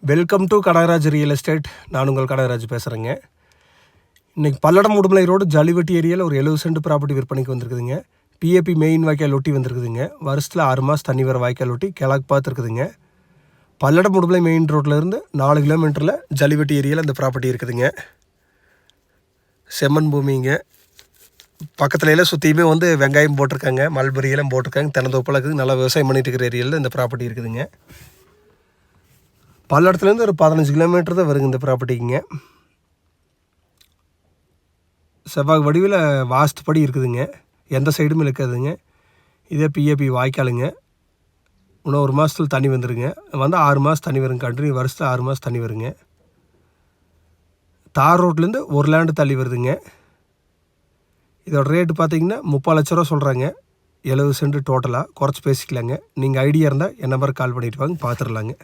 Welcome to Kadagaraj real estate. நான் உங்கள் கடகராஜ் பேசுகிறேங்க. இன்றைக்கி பல்லடம் உடுமலை ரோடு ஜல்லிவட்டி ஏரியாவில் ஒரு 70 சென்ட் ப்ராப்பர்ட்டி விற்பனைக்கு வந்திருக்குதுங்க. பிஏபி மெயின் வாய்க்கால் ஒட்டி வந்திருக்குதுங்க. வருஷத்தில் 6 மாதம் தண்ணி வர வாய்க்கால் ஒட்டி கிழக்கு பார்த்துருக்குதுங்க. பல்லடம் உடுமலை மெயின் ரோட்லேருந்து 4 கிலோமீட்டரில் ஜல்லிவட்டி ஏரியாவில் இந்த ப்ராப்பர்ட்டி இருக்குதுங்க. செம்மண் பூமிங்க. பக்கத்துல எல்லாம் சுற்றியுமே வெங்காயம் போட்டிருக்காங்க, மல்பெரியெல்லாம் போட்டிருக்காங்க, தென்னந்தோப்பெல்லாம் இருக்குது. நல்லா விவசாயம் பண்ணிட்டு இருக்கிற ஏரியாவில் இந்த ப்ராப்பர்ட்டி இருக்குதுங்க. பல்லடத்துலேருந்து ஒரு 15 கிலோமீட்டர் தான் வருங்க இந்த ப்ராப்பர்ட்டிக்குங்க. செவ்வாய் வடிவில் வாஸ்து படி இருக்குதுங்க. எந்த சைடும் இருக்காதுங்க. இதே பிஏபி வாய்க்காலுங்க. இன்னும் 1 மாதத்தில் தண்ணி வந்துடுங்க. 6 மாதம் தண்ணி வருங்க. கண்டினியூ வருஷத்தில் 6 மாதம் தண்ணி வருங்க. தார் ரோட்லேருந்து ஒரு லேண்டு தள்ளி வருதுங்க. இதோட ரேட்டு பார்த்தீங்கன்னா 30 லட்ச ரூபா சொல்கிறாங்க. 70 சென்ட் டோட்டலாக குறைச்சி பேசிக்கலாங்க. நீங்கள் ஐடியா இருந்தால் என் நம்பருக்கு கால் பண்ணிவிட்டு வாங்க, பார்த்துடலாங்க.